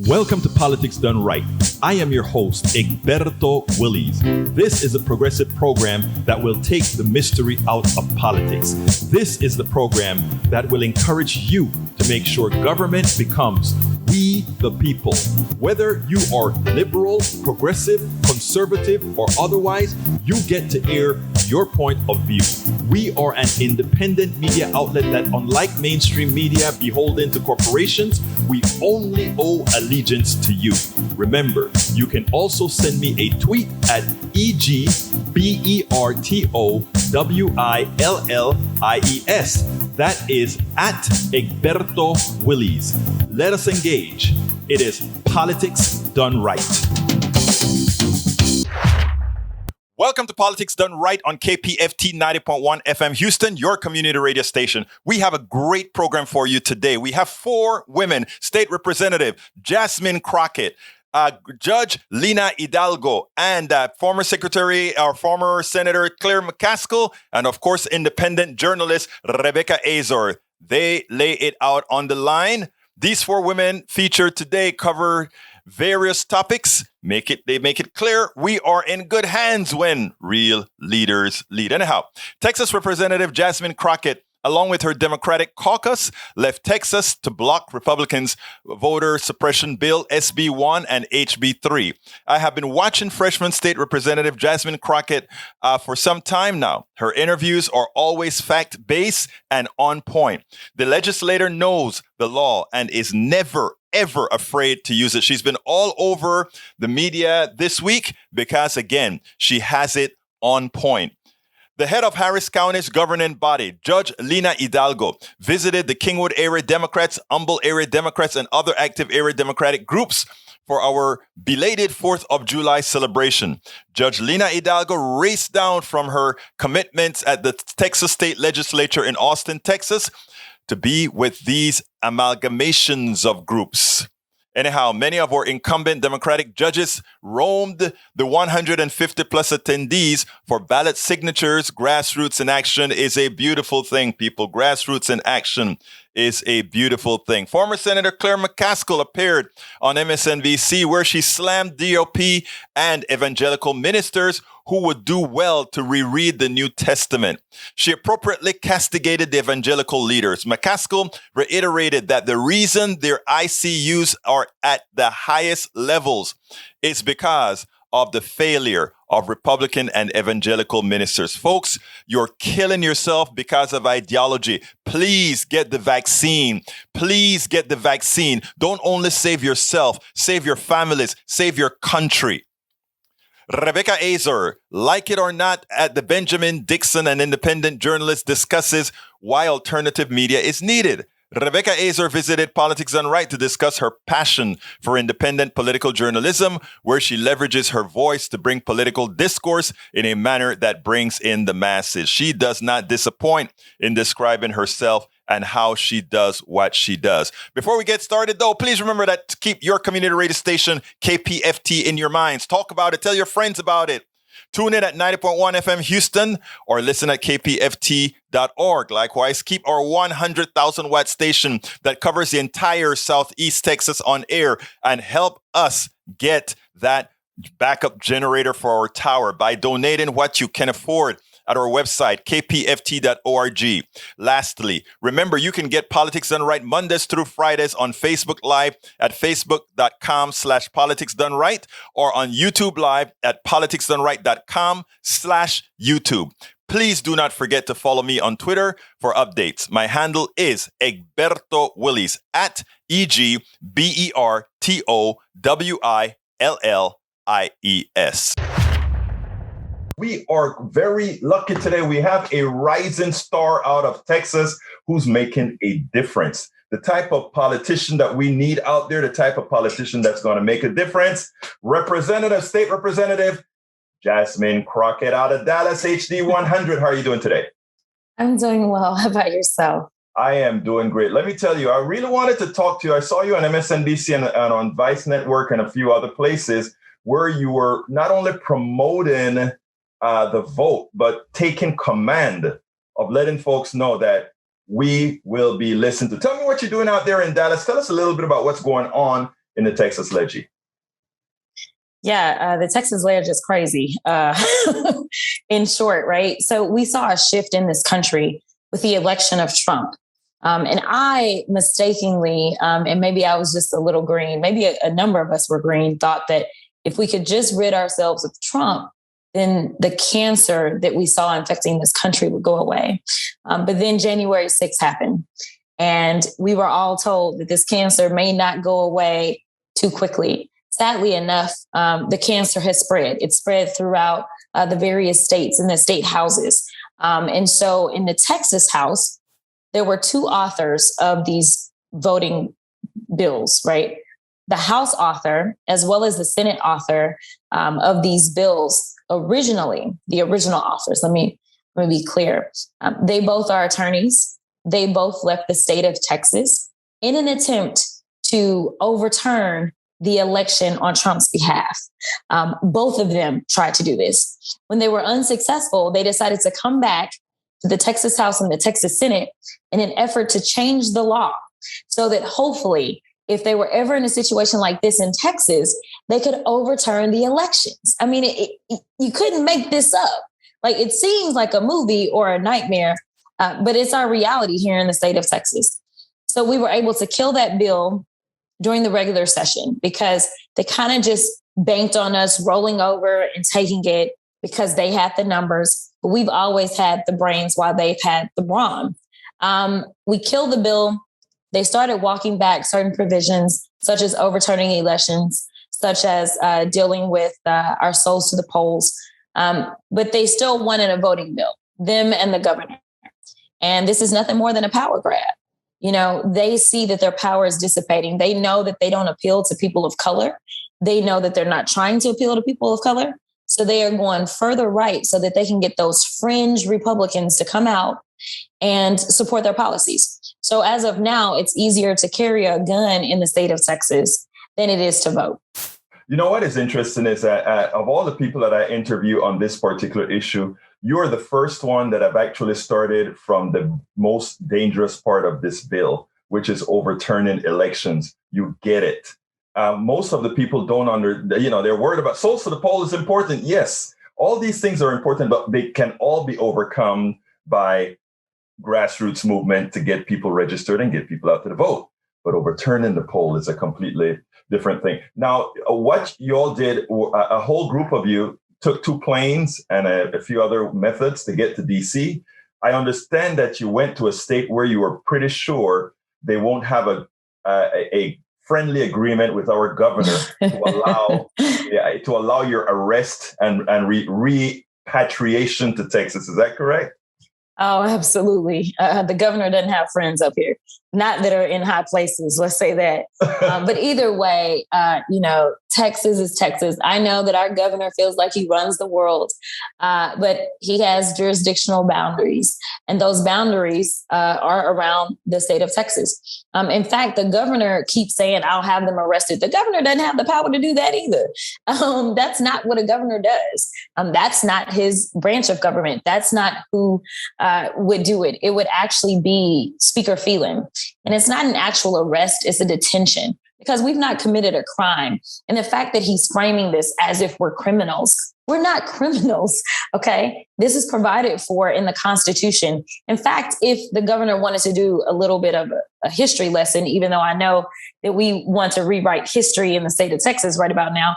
Welcome to Politics Done Right. I am your host, Egberto Willies. This is a progressive program that will take the mystery out of politics. This is the program that will encourage you to make sure government becomes we the people. Whether you are liberal, progressive, conservative, or otherwise, you get to air your point of view. We are an independent media outlet that, unlike mainstream media beholden to corporations, we only owe allegiance to you. Remember, you can also send me a tweet at EGBERTOWILLIES. That is at Egberto Willies. Let us engage. It is Politics Done Right. Welcome to Politics Done Right on KPFT 90.1 FM Houston, your community radio station. We have a great program for you today. We have 4 women: State Representative Jasmine Crockett, Judge Lina Hidalgo, and former Senator Claire McCaskill, and of course, independent journalist Rebecca Azor. They lay it out on the line. These 4 women featured today cover various topics. They make it clear we are in good hands when real leaders lead. Anyhow, Texas Representative Jasmine Crockett, along with her Democratic caucus, left Texas to block Republicans' voter suppression bill SB 1 and HB 3. I have been watching freshman State Representative Jasmine Crockett for some time now. Her interviews are always fact-based and on point. The legislator knows the law and is never, ever afraid to use it. She's been all over the media this week because, again, she has it on point. The head of Harris County's governing body, Judge Lina Hidalgo, visited the Kingwood area Democrats, Humble area Democrats, and other active area Democratic groups for our belated 4th of July celebration. Judge Lina Hidalgo raced down from her commitments at the Texas State Legislature in Austin, Texas, to be with these amalgamations of groups. Anyhow, many of our incumbent Democratic judges roamed the 150 plus attendees for ballot signatures. Grassroots in action is a beautiful thing, people. Grassroots in action is a beautiful thing. Former Senator Claire McCaskill appeared on MSNBC, where she slammed DOP and evangelical ministers who would do well to reread the New Testament. She appropriately castigated the evangelical leaders. McCaskill reiterated that the reason their ICUs are at the highest levels is because of the failure of Republican and evangelical ministers. Folks, you're killing yourself because of ideology. Please get the vaccine. Please get the vaccine. Don't only save yourself, save your families, save your country. Rebecca Azor, like it or not, at the Benjamin Dixon, an independent journalist, discusses why alternative media is needed. Rebecca Azor visited Politics Done Right to discuss her passion for independent political journalism, where she leverages her voice to bring political discourse in a manner that brings in the masses. She does not disappoint in describing herself and how she does what she does. Before we get started, though, please remember that to keep your community radio station, KPFT, in your minds. Talk about it. Tell your friends about it. Tune in at 90.1 FM Houston or listen at kpft.org. Likewise, keep our 100,000 watt station that covers the entire Southeast Texas on air and help us get that backup generator for our tower by donating what you can afford at our website, kpft.org. Lastly, remember, you can get Politics Done Right Mondays through Fridays on Facebook Live at facebook.com/Politics Done Right or on YouTube Live at politicsdoneright.com/YouTube. Please do not forget to follow me on Twitter for updates. My handle is Egberto Willies at EGBERTOWILLIES. We are very lucky today. We have a rising star out of Texas who's making a difference. The type of politician that we need out there, the type of politician that's going to make a difference. State Representative Jasmine Crockett out of Dallas, HD 100. How are you doing today? I'm doing well. How about yourself? I am doing great. Let me tell you, I really wanted to talk to you. I saw you on MSNBC and on Vice Network and a few other places where you were not only promoting the vote, but taking command of letting folks know that we will be listened to. Tell me what you're doing out there in Dallas. Tell us a little bit about what's going on in the Texas Legis. Yeah, the Texas Ledge is crazy, in short, right? So we saw a shift in this country with the election of Trump. And I mistakenly, and maybe I was just a little green, maybe a number of us were green, thought that if we could just rid ourselves of Trump, then the cancer that we saw infecting this country would go away. But then January 6th happened. And we were all told that this cancer may not go away too quickly. Sadly enough, the cancer has spread. It's spread throughout the various states and the state houses. And so in the Texas House, there were two authors of these voting bills, right? The House author, as well as the Senate author of these bills, originally, the original authors, let me be clear. They both are attorneys. They both left the state of Texas in an attempt to overturn the election on Trump's behalf. Both of them tried to do this. When they were unsuccessful, they decided to come back to the Texas House and the Texas Senate in an effort to change the law so that hopefully, if they were ever in a situation like this in Texas, they could overturn the elections. I mean, you couldn't make this up. Like, it seems like a movie or a nightmare, but it's our reality here in the state of Texas. So we were able to kill that bill during the regular session because they kind of just banked on us rolling over and taking it because they had the numbers. But we've always had the brains while they've had the brawn. We killed the bill. They started walking back certain provisions, such as overturning elections, such as dealing with our souls to the polls. But they still wanted a voting bill, them and the governor. And this is nothing more than a power grab. You know, they see that their power is dissipating. They know that they don't appeal to people of color. They know that they're not trying to appeal to people of color. So they are going further right so that they can get those fringe Republicans to come out and support their policies. So as of now, it's easier to carry a gun in the state of Texas than it is to vote. You know what is interesting is that of all the people that I interview on this particular issue, you are the first one that I've actually started from the most dangerous part of this bill, which is overturning elections. You get it. Most of the people don't they're worried about souls to the poll is important. Yes, all these things are important, but they can all be overcome by grassroots movement to get people registered and get people out to the vote. But overturning the poll is a completely different thing. Now, what you all did, a whole group of you took 2 planes and a few other methods to get to DC. I understand that you went to a state where you were pretty sure they won't have a friendly agreement with our governor to allow your arrest and repatriation to Texas. Is that correct? Oh, absolutely. The governor doesn't have friends up here, not that are in high places. Let's say that. But either way, Texas is Texas. I know that our governor feels like he runs the world, but he has jurisdictional boundaries, and those boundaries are around the state of Texas. In fact, the governor keeps saying, I'll have them arrested. The governor doesn't have the power to do that either. That's not what a governor does. That's not his branch of government. That's not who would do it. It would actually be Speaker Phelan. And it's not an actual arrest, it's a detention because we've not committed a crime. And the fact that he's framing this as if we're criminals, we're not criminals, okay? This is provided for in the Constitution. In fact, if the governor wanted to do a little bit of a history lesson, even though I know that we want to rewrite history in the state of Texas right about now,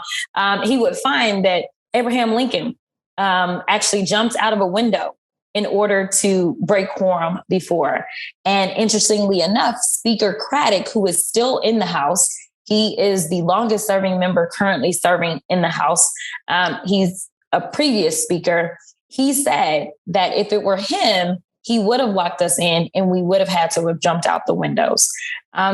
he would find that Abraham Lincoln actually jumped out of a window in order to break quorum before. And interestingly enough, Speaker Craddock, who is still in the House, he is the longest serving member currently serving in the House. He's a previous speaker. He said that if it were him, he would have locked us in and we would have had to have jumped out the windows.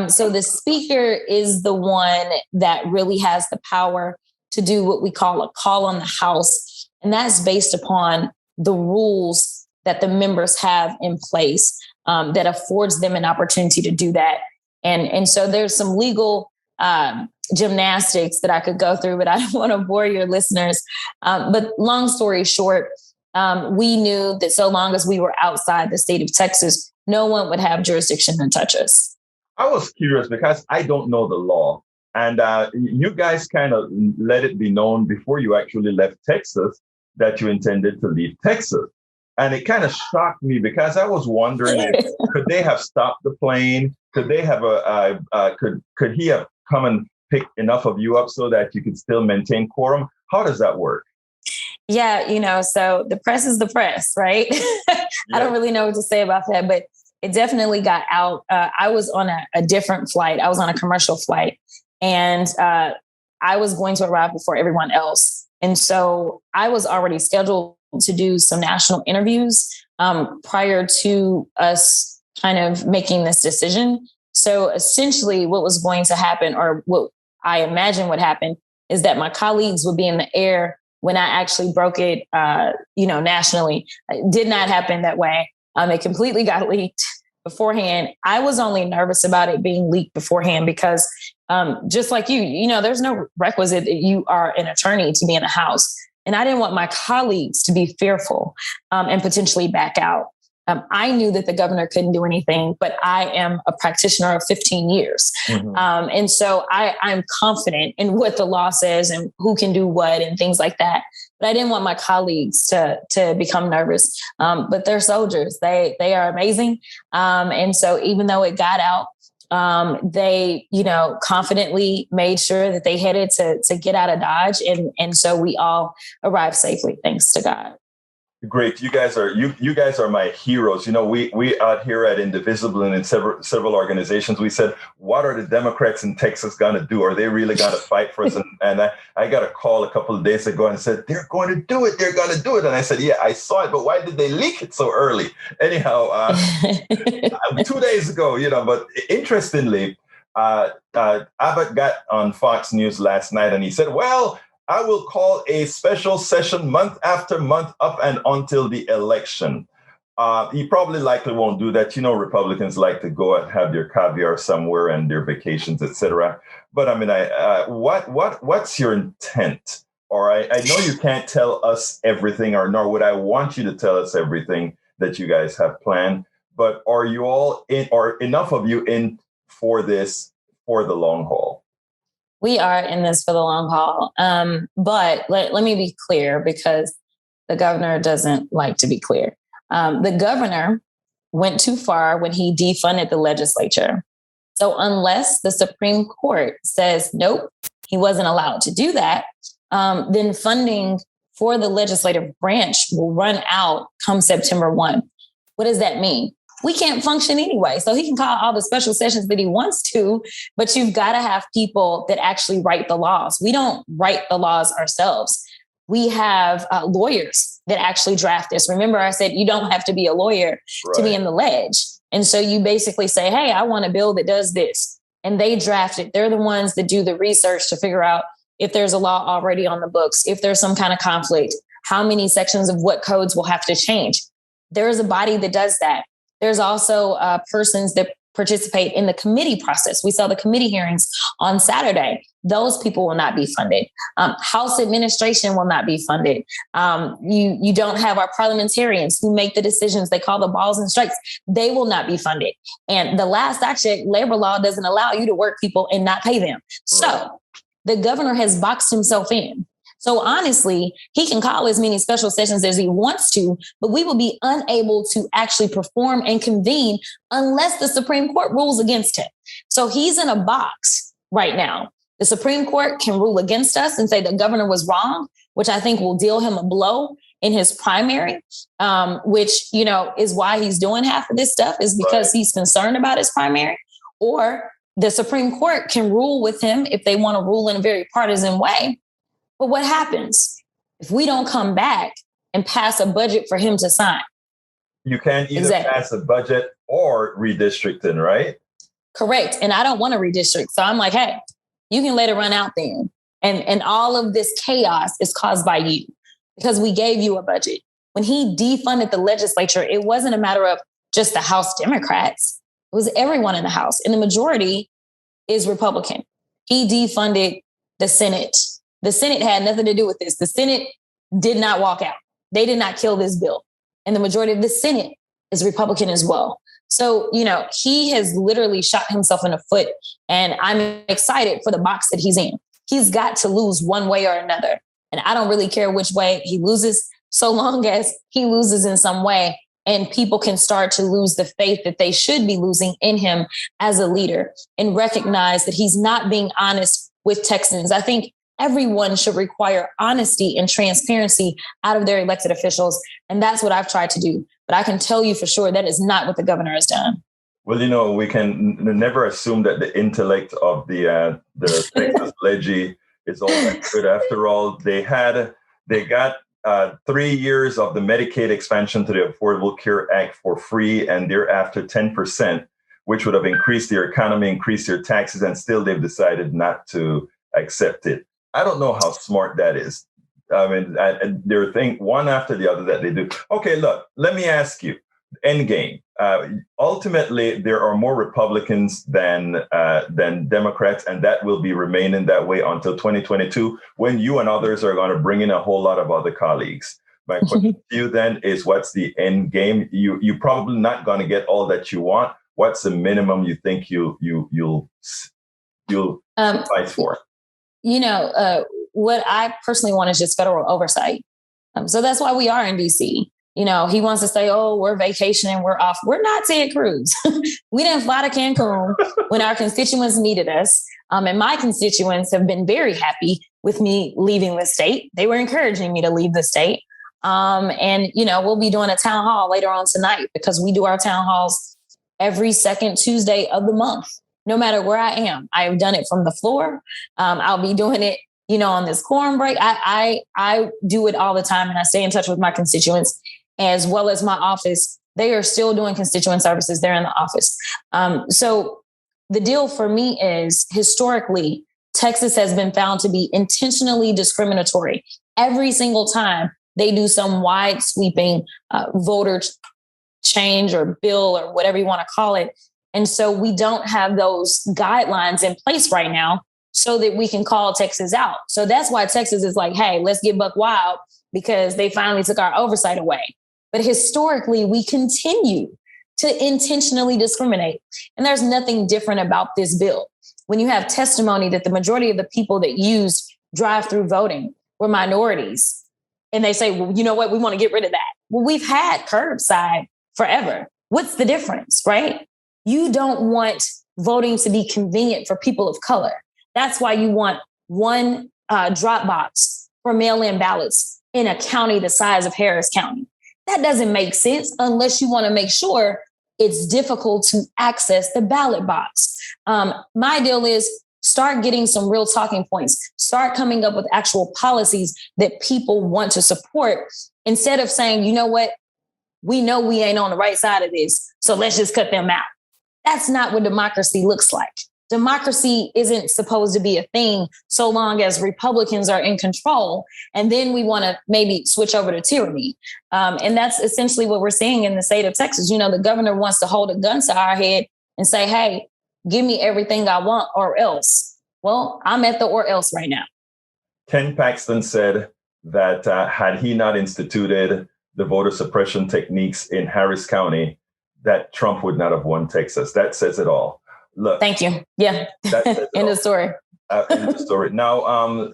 So the speaker is the one that really has the power to do what we call a call on the House. And that's based upon the rules that the members have in place that affords them an opportunity to do that. And so there's some legal gymnastics that I could go through, but I don't want to bore your listeners. But long story short, we knew that so long as we were outside the state of Texas, no one would have jurisdiction to touch us. I was curious because I don't know the law. And you guys kind of let it be known before you actually left Texas that you intended to leave Texas. And it kind of shocked me because I was wondering if, could they have stopped the plane? Could they have could he have come and picked enough of you up so that you could still maintain quorum? How does that work? Yeah, so the press is the press, right? I don't really know what to say about that, but it definitely got out. I was on a different flight. I was on a commercial flight, and I was going to arrive before everyone else. And so I was already scheduled to do some national interviews prior to us kind of making this decision. So essentially what was going to happen, or what I imagine would happen, is that my colleagues would be in the air when I actually broke it, nationally. It did not happen that way. It completely got leaked beforehand. I was only nervous about it being leaked beforehand because just like you, there's no requisite that you are an attorney to be in the House. And I didn't want my colleagues to be fearful and potentially back out. I knew that the governor couldn't do anything, but I am a practitioner of 15 years. Mm-hmm. And so I'm confident in what the law says and who can do what and things like that. But I didn't want my colleagues to become nervous. But they're soldiers. They are amazing. And so even though it got out, they, confidently made sure that they headed to get out of Dodge. And so we all arrived safely, thanks to God. Great. You guys are my heroes. We out here at Indivisible and in several organizations, we said, what are the Democrats in Texas going to do? Are they really going to fight for us? And I got a call a couple of days ago and said, they're going to do it. They're going to do it. And I said, yeah, I saw it, but why did they leak it so early? Anyhow, 2 days ago, but interestingly, Abbott got on Fox News last night and he said, well, I will call a special session month after month up and until the election. He probably likely won't do that. Republicans like to go and have their caviar somewhere and their vacations, etc. But I mean, what's your intent? Or I know you can't tell us everything, or nor would I want you to tell us everything that you guys have planned. But are you all in, or enough of you in for this for the long haul? We are in this for the long haul. But let me be clear, because the governor doesn't like to be clear. The governor went too far when he defunded the legislature. So unless the Supreme Court says, nope, he wasn't allowed to do that, then funding for the legislative branch will run out come September 1. What does that mean? We can't function anyway. So he can call all the special sessions that he wants to, but you've got to have people that actually write the laws. We don't write the laws ourselves. We have lawyers that actually draft this. Remember, I said you don't have to be a lawyer to be in the ledge. And so you basically say, hey, I want a bill that does this. And they draft it. They're the ones that do the research to figure out if there's a law already on the books, if there's some kind of conflict, how many sections of what codes will have to change. There is a body that does that. There's also persons that participate in the committee process. We saw the committee hearings on Saturday. Those people will not be funded. House administration will not be funded. You don't have our parliamentarians who make the decisions. They call the balls and strikes. They will not be funded. And the last I checked, labor law doesn't allow you to work people and not pay them. So the governor has boxed himself in. So honestly, he can call as many special sessions as he wants to, but we will be unable to actually perform and convene unless the Supreme Court rules against him. So he's in a box right now. The Supreme Court can rule against us and say the governor was wrong, which I think will deal him a blow in his primary, which, is why he's doing half of this stuff, is because he's concerned about his primary. Or the Supreme Court can rule with him if they want to rule in a very partisan way. But what happens if we don't come back and pass a budget for him to sign? You can't either pass a budget or redistricting, right? Correct. And I don't want to redistrict. So I'm like, hey, you can let it run out then. And all of this chaos is caused by you because we gave you a budget. When he defunded the legislature, it wasn't a matter of just the House Democrats. It was everyone in the House. And the majority is Republican. He defunded the Senate. The Senate had nothing to do with this. The Senate did not walk out. They did not kill this bill. And the majority of the Senate is Republican as well. So, he has literally shot himself in the foot. And I'm excited for the box that he's in. He's got to lose one way or another. And I don't really care which way he loses, so long as he loses in some way and people can start to lose the faith that they should be losing in him as a leader and recognize that he's not being honest with Texans. I think everyone should require honesty and transparency out of their elected officials. And that's what I've tried to do. But I can tell you for sure that is not what the governor has done. Well, we can never assume that the intellect of the Texas Leggy is all that good. After all, they got 3 years of the Medicaid expansion to the Affordable Care Act for free, and thereafter 10%, which would have increased their economy, increased their taxes, and still they've decided not to accept it. I don't know how smart that is. I mean, they're one after the other that they do. Okay, look, let me ask you, end game. Ultimately, there are more Republicans than Democrats, and that will be remaining that way until 2022, when you and others are going to bring in a whole lot of other colleagues. My question to you then is, what's the end game? You're probably not going to get all that you want. What's the minimum you think you'll fight for? What I personally want is just federal oversight. So that's why we are in DC. He wants to say, oh, we're vacationing, we're off. We're not Ted Cruz. We didn't fly to Cancun when our constituents needed us. And my constituents have been very happy with me leaving the state. They were encouraging me to leave the state. And we'll be doing a town hall later on tonight, because we do our town halls every second Tuesday of the month, no matter where I am. I have done it from the floor. I'll be doing it, on this quorum break. I do it all the time, and I stay in touch with my constituents as well as my office. They are still doing constituent services. They're in the office. So the deal for me is, historically, Texas has been found to be intentionally discriminatory. Every single time they do some wide sweeping voter change or bill or whatever you want to call it. And so we don't have those guidelines in place right now so that we can call Texas out. So that's why Texas is like, hey, let's get buck wild, because they finally took our oversight away. But historically, we continue to intentionally discriminate. And there's nothing different about this bill. When you have testimony that the majority of the people that used drive-through voting were minorities, and they say, well, you know what, we want to get rid of that. Well, we've had curbside forever. What's the difference, right? You don't want voting to be convenient for people of color. That's why you want one drop box for mail-in ballots in a county the size of Harris County. That doesn't make sense unless you want to make sure it's difficult to access the ballot box. My deal is, start getting some real talking points. Start coming up with actual policies that people want to support, instead of saying, you know what, we know we ain't on the right side of this, so let's just cut them out. That's not what democracy looks like. Democracy isn't supposed to be a thing so long as Republicans are in control. And then we want to maybe switch over to tyranny. And that's essentially what we're seeing in the state of Texas. The governor wants to hold a gun to our head and say, hey, give me everything I want or else. Well, I'm at the or else right now. Ken Paxton said that had he not instituted the voter suppression techniques in Harris County, that Trump would not have won Texas. That says it all. Look, thank you. Yeah. End of story. End of story. Now,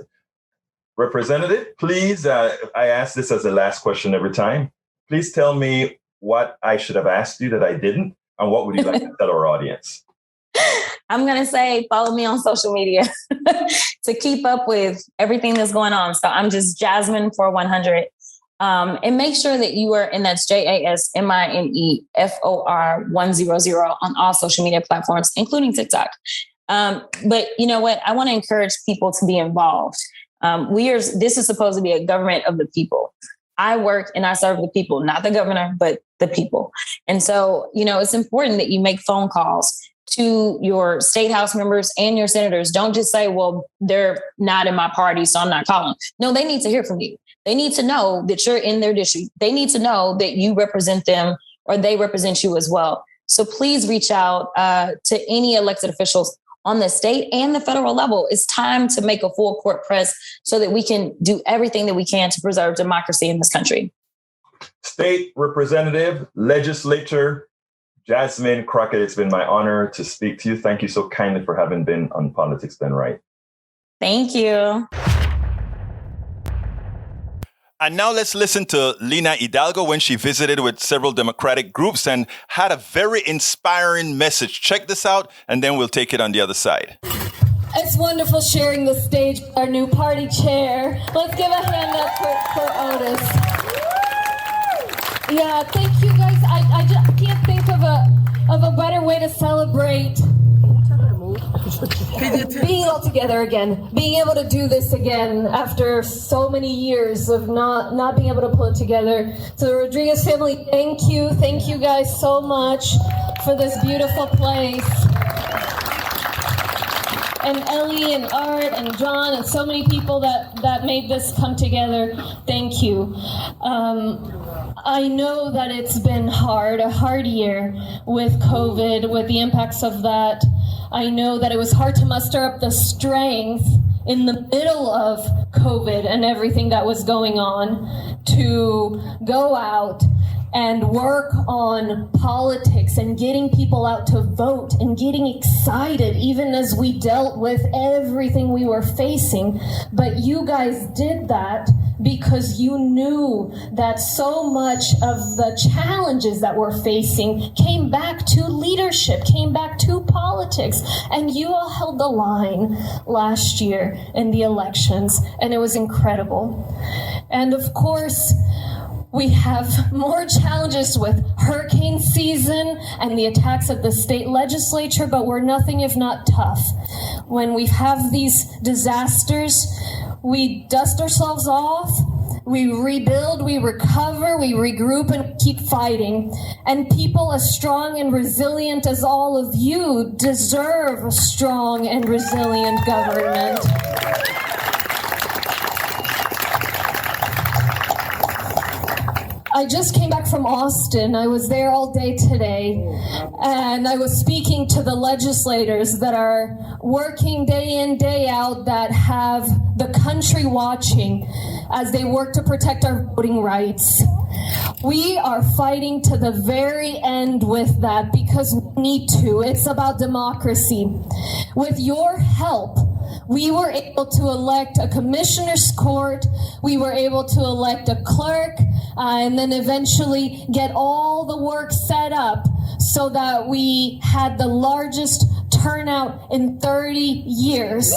Representative, please, I ask this as the last question every time. Please tell me what I should have asked you that I didn't, and what would you like to tell our audience? I'm going to say, follow me on social media to keep up with everything that's going on. So I'm just Jasmine for 100. And make sure that you are, and that's JASMINEFOR 100 on all social media platforms, including TikTok. But you know what? I want to encourage people to be involved. This is supposed to be a government of the people. I work and I serve the people, not the governor, but the people. And so, it's important that you make phone calls to your state house members and your senators. Don't just say, well, they're not in my party, so I'm not calling. No, they need to hear from you. They need to know that you're in their district. They need to know that you represent them, or they represent you as well. So please reach out to any elected officials on the state and the federal level. It's time to make a full court press so that we can do everything that we can to preserve democracy in this country. State Representative, Legislature, Jasmine Crockett, it's been my honor to speak to you. Thank you so kindly for having been on Politics Done Right. Thank you. And now let's listen to Lina Hidalgo when she visited with several Democratic groups and had a very inspiring message. Check this out, and then we'll take it on the other side. It's wonderful sharing the stage with our new party chair. Let's give a hand up for Otis. Yeah, thank you guys. I just can't think of a better way to celebrate being all together again, being able to do this again after so many years of not being able to pull it together. So the Rodriguez family, thank you guys so much for this beautiful place. And Ellie and Art and John and so many people that made this come together, thank you. I know that it's been a hard year with COVID, with the impacts of that. I know that it was hard to muster up the strength in the middle of COVID and everything that was going on to go out and work on politics and getting people out to vote and getting excited, even as we dealt with everything we were facing. But you guys did that because you knew that so much of the challenges that we're facing came back to leadership, came back to politics. And you all held the line last year in the elections, and it was incredible. And of course, we have more challenges with hurricane season and the attacks at the state legislature, but we're nothing if not tough. When we have these disasters, we dust ourselves off, we rebuild, we recover, we regroup, and keep fighting. And people as strong and resilient as all of you deserve a strong and resilient government. I just came back from Austin. I was there all day today, and I was speaking to the legislators that are working day in, day out, that have the country watching as they work to protect our voting rights. We are fighting to the very end with that because we need to. It's about democracy. With your help, we were able to elect a commissioner's court. We were able to elect a clerk, and then eventually get all the work set up so that we had the largest turnout in 30 years.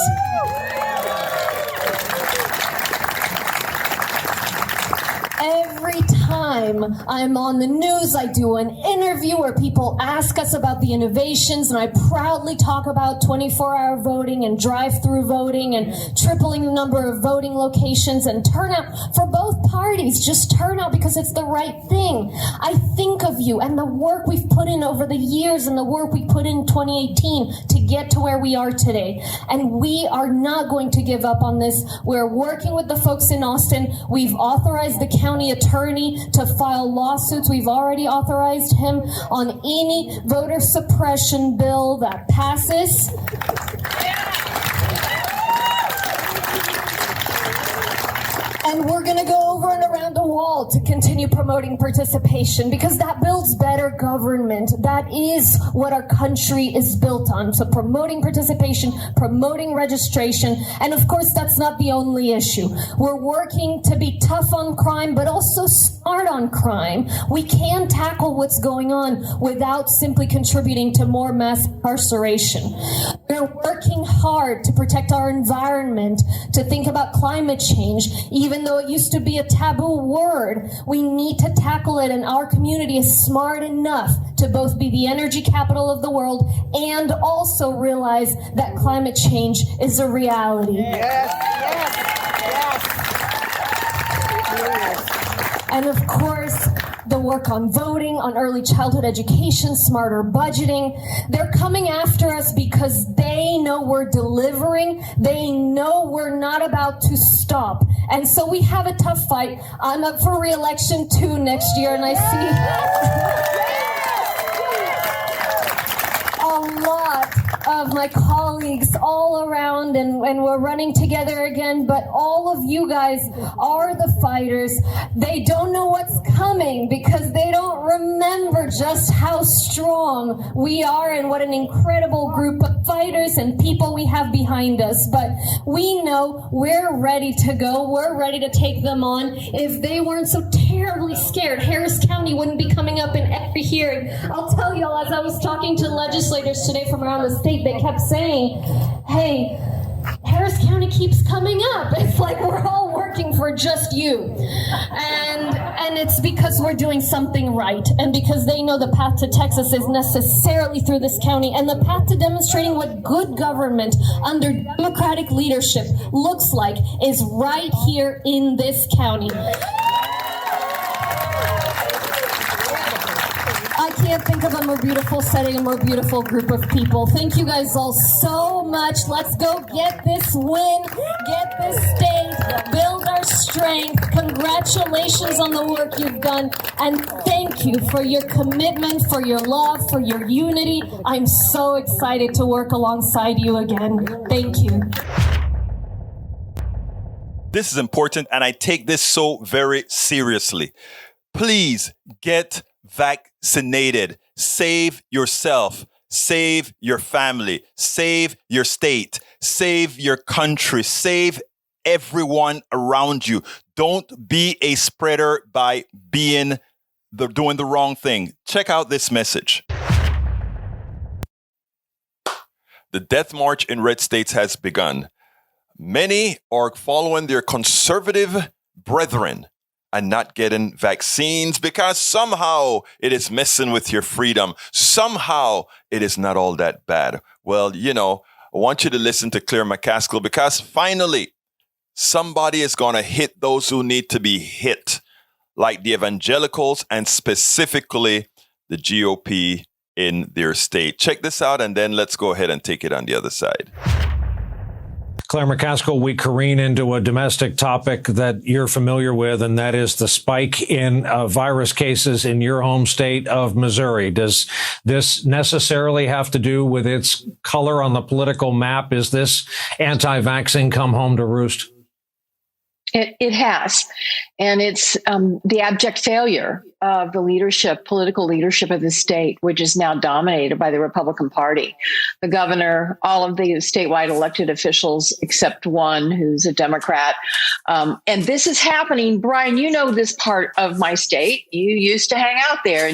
Every time I'm on the news, I do an interview where people ask us about the innovations, and I proudly talk about 24-hour voting and drive-through voting and tripling the number of voting locations and turnout for both parties. Just turnout because it's the right thing. I think of you and the work we've put in over the years and the work we put in 2018 to get to where we are today. And we are not going to give up on this. We're working with the folks in Austin. We've authorized the county attorney to file lawsuits. We've already authorized him on any voter suppression bill that passes. And we're going to go over and around the wall to continue promoting participation because that builds better government. That is what our country is built on. So promoting participation, promoting registration. And of course, that's not the only issue. We're working to be tough on crime, but also smart on crime. We can tackle what's going on without simply contributing to more mass incarceration. We're working hard to protect our environment, to think about climate change, even though it used to be a taboo word. We need to tackle it, and our community is smart enough to both be the energy capital of the world and also realize that climate change is a reality. Yes. And of course, the work on voting, on early childhood education, smarter budgeting. They're coming after us because they know we're delivering. They know we're not about to stop. And so we have a tough fight. I'm up for re-election too next year, and I see a lot of my colleagues all around, and we're running together again, but all of you guys are the fighters. They don't know what's coming because they don't remember just how strong we are and what an incredible group of fighters and people we have behind us. But we know we're ready to go. We're ready to take them on. If they weren't so terribly scared, Harris County wouldn't be coming up in every hearing. I'll tell you all, as I was talking to legislators today from around the state, they kept saying, hey, Harris County keeps coming up. It's like we're all working for just you. And it's because we're doing something right, and because they know the path to Texas is necessarily through this county, and the path to demonstrating what good government under Democratic leadership looks like is right here in this county. I can't think of a more beautiful setting, a more beautiful group of people. Thank you guys all so much. Let's go get this win, get this state, build our strength. Congratulations on the work you've done, and thank you for your commitment, for your love, for your unity. I'm so excited to work alongside you again. Thank you. This is important, and I take this so very seriously. Please get vaccinated. Save yourself. Save your family. Save your state. Save your country. Save everyone around you. Don't be a spreader by doing the wrong thing. Check out this message. The death march in red states has begun. Many are following their conservative brethren and not getting vaccines because somehow it is messing with your freedom. Somehow it is not all that bad. Well, I want you to listen to Claire McCaskill, because finally somebody is going to hit those who need to be hit, like the evangelicals and specifically the GOP in their state. Check this out, and then let's go ahead and take it on the other side. Claire McCaskill, we careen into a domestic topic that you're familiar with, and that is the spike in virus cases in your home state of Missouri. Does this necessarily have to do with its color on the political map? Is this anti-vaxxing come home to roost? It has. And it's the abject failure of the political leadership of the state, which is now dominated by the Republican Party. The governor, all of the statewide elected officials, except one who's a Democrat. And this is happening. Brian, you know this part of my state. You used to hang out there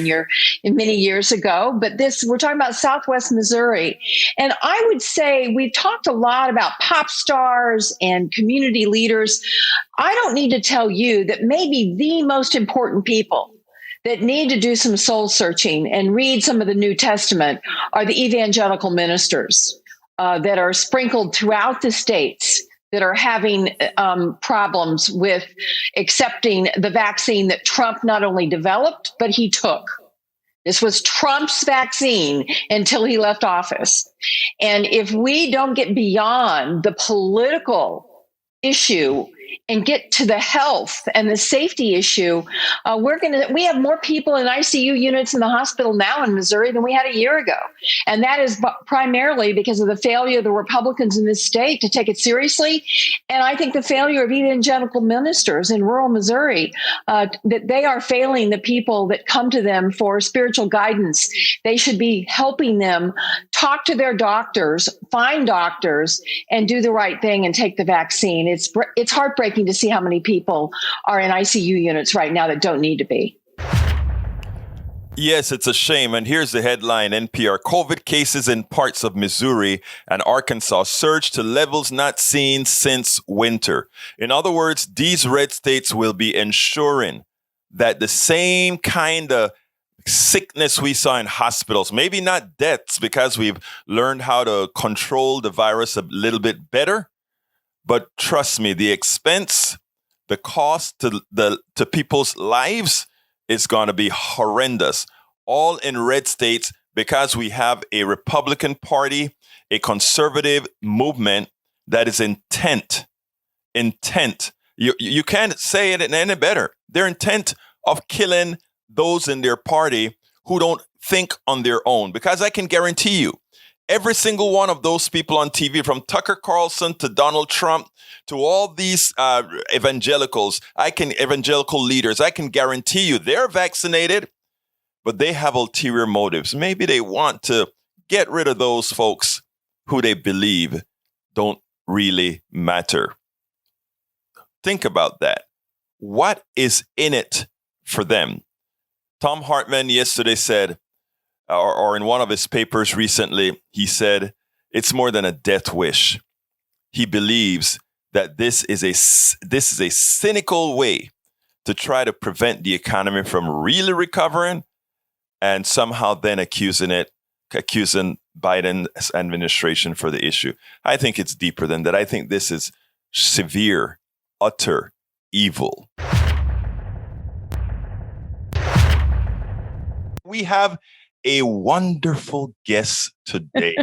many years ago. But we're talking about Southwest Missouri. And I would say we've talked a lot about pop stars and community leaders. I don't need to tell you that maybe the most important people that need to do some soul searching and read some of the New Testament are the evangelical ministers that are sprinkled throughout the states that are having problems with accepting the vaccine that Trump not only developed, but he took. This was Trump's vaccine until he left office. And if we don't get beyond the political issue and get to the health and the safety issue, we have more people in ICU units in the hospital now in Missouri than we had a year ago. And that is primarily because of the failure of the Republicans in this state to take it seriously. And I think the failure of evangelical ministers in rural Missouri, that they are failing the people that come to them for spiritual guidance. They should be helping them talk to their doctors, find doctors, and do the right thing and take the vaccine. It's heartbreaking to see how many people are in ICU units right now that don't need to be. Yes, it's a shame. And here's the headline, NPR. COVID cases in parts of Missouri and Arkansas surged to levels not seen since winter. In other words, these red states will be ensuring that the same kind of sickness we saw in hospitals, maybe not deaths because we've learned how to control the virus a little bit better. But trust me, the expense, the cost to people's lives is going to be horrendous. All in red states because we have a Republican Party, a conservative movement that is intent. You can't say it any better. They're intent of killing those in their party who don't think on their own. Because I can guarantee you, Every single one of those people on TV, from Tucker Carlson to Donald Trump to all these evangelical leaders, I can guarantee you they're vaccinated, but they have ulterior motives. Maybe they want to get rid of those folks who they believe don't really matter. Think about that. What is in it for them? Tom Hartman yesterday said, or in one of his papers recently, he said, it's more than a death wish. He believes that this is a cynical way to try to prevent the economy from really recovering, and somehow then accusing Biden's administration for the issue. I think it's deeper than that. I think this is severe, utter evil. We have a wonderful guest today.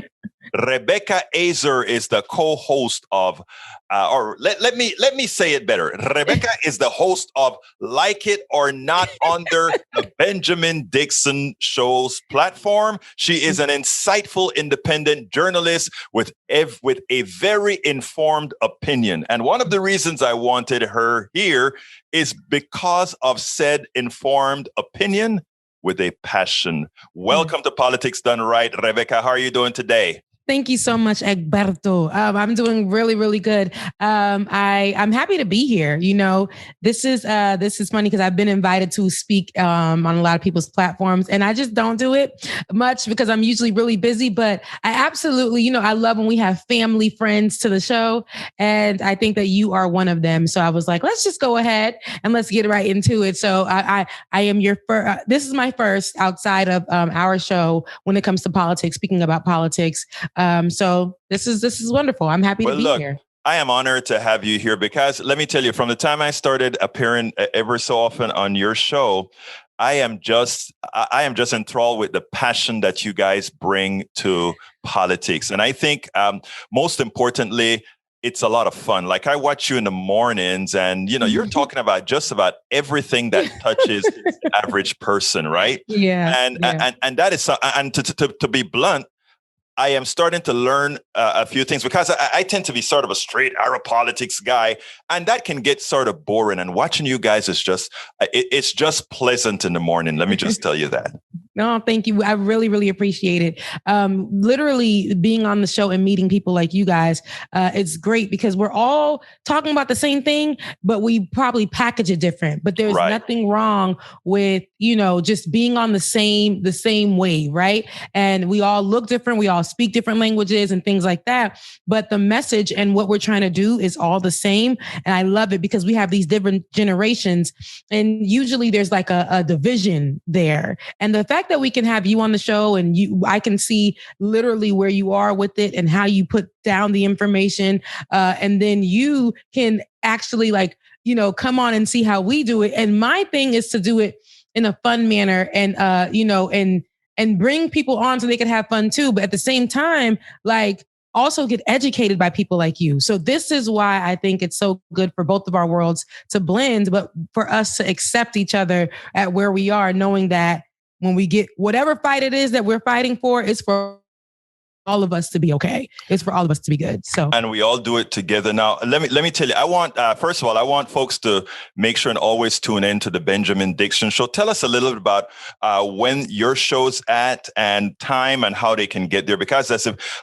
Rebecca Azor is the co-host of, let me say it better. Rebecca is the host of Like It or Not under the Benjamin Dixon Show's platform. She is an insightful independent journalist with a very informed opinion. And one of the reasons I wanted her here is because of said informed opinion with a passion. Welcome to Politics Done Right. Rebecca, how are you doing today? Thank you so much, Egberto. I'm doing really, really good. I'm happy to be here. You know, this is funny because I've been invited to speak on a lot of people's platforms, and I just don't do it much because I'm usually really busy. But I absolutely, I love when we have family friends to the show, and I think that you are one of them. So I was like, let's just go ahead and let's get right into it. So I am your first. This is my first outside of our show when it comes to politics, speaking about politics. So this is wonderful. I'm happy to be here. I am honored to have you here because let me tell you, from the time I started appearing ever so often on your show, I am just enthralled with the passion that you guys bring to politics. And I think most importantly, it's a lot of fun. Like, I watch you in the mornings and, you're talking about just about everything that touches the average person, right? Yeah. And that is, and to be blunt, I am starting to learn a few things because I tend to be sort of a straight arrow politics guy, and that can get sort of boring. And watching you guys is it's just pleasant in the morning. Let me just tell you that. No, thank you. I really, really appreciate it. Literally being on the show and meeting people like you guys, it's great because we're all talking about the same thing, but we probably package it different. But there's nothing wrong with, just being on the same wave, right? And we all look different. We all speak different languages and things like that. But the message and what we're trying to do is all the same. And I love it because we have these different generations. And usually there's like a division there. And the fact that we can have you on the show and I can see literally where you are with it and how you put down the information. And then you can actually come on and see how we do it. And my thing is to do it in a fun manner and, and bring people on so they can have fun too. But at the same time, also get educated by people like you. So this is why I think it's so good for both of our worlds to blend, but for us to accept each other at where we are, knowing that when we get whatever fight it is that we're fighting for, it's for all of us to be okay. It's for all of us to be good. So, and we all do it together. Now, let me tell you, I want, first of all, I want folks to make sure and always tune in to the Benjamin Dixon Show. Tell us a little bit about when your show's at and time and how they can get there. Because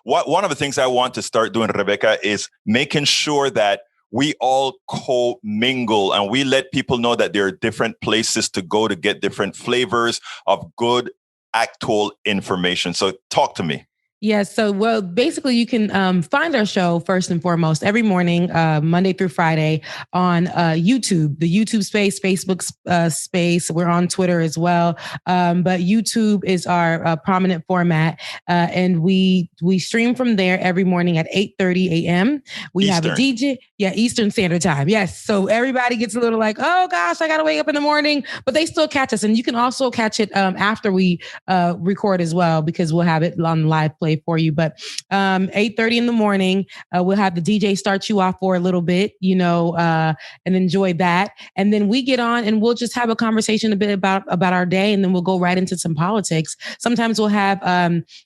one of the things I want to start doing, Rebecca, is making sure that we all co-mingle and we let people know that there are different places to go to get different flavors of good, actual information. So talk to me. Yes. So, well, basically, you can find our show first and foremost every morning, Monday through Friday on YouTube, the YouTube space, Facebook space. We're on Twitter as well. But YouTube is our prominent format. And we stream from there every morning at 8:30 a.m. We Eastern. Have a DJ. Yeah, Eastern Standard Time. Yes. So everybody gets a little like, oh, gosh, I got to wake up in the morning. But they still catch us. And you can also catch it after we record as well, because we'll have it on live play play for you. But 8:30 in the morning, we'll have the DJ start you off for a little bit, and enjoy that. And then we get on and we'll just have a conversation a bit about our day, and then we'll go right into some politics. Sometimes we'll have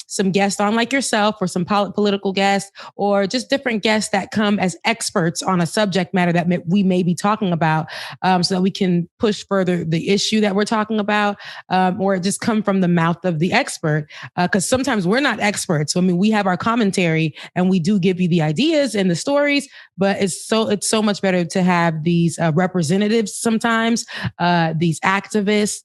some guests on like yourself, or some political guests, or just different guests that come as experts on a subject matter that we may be talking about, so that we can push further the issue that we're talking about, or just come from the mouth of the expert. Because sometimes we're not experts. I mean, we have our commentary and we do give you the ideas and the stories, but it's so much better to have these representatives sometimes, these activists,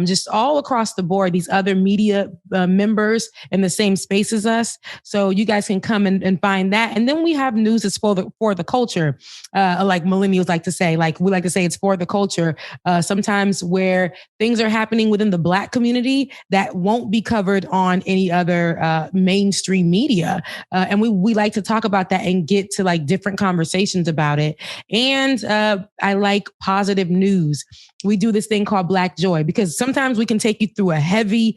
just all across the board, these other media members in the same space as us. So you guys can come and find that. And then we have news that's for the culture, like millennials like to say. Like we like to say, it's for the culture. Sometimes where things are happening within the Black community that won't be covered on any other mainstream media. And we like to talk about that and get to like different conversations about it. And I like positive news. We do this thing called Black Joy, because sometimes we can take you through a heavy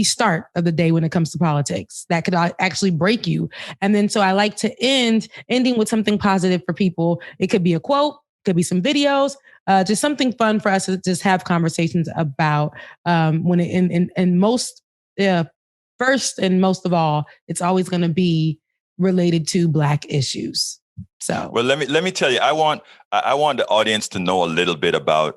start of the day when it comes to politics that could actually break you. And then so I like to ending with something positive for people. It could be a quote, could be some videos, just something fun for us to just have conversations about. When in most, first and most of all, it's always going to be related to Black issues. So, well, let me tell you, I want the audience to know a little bit about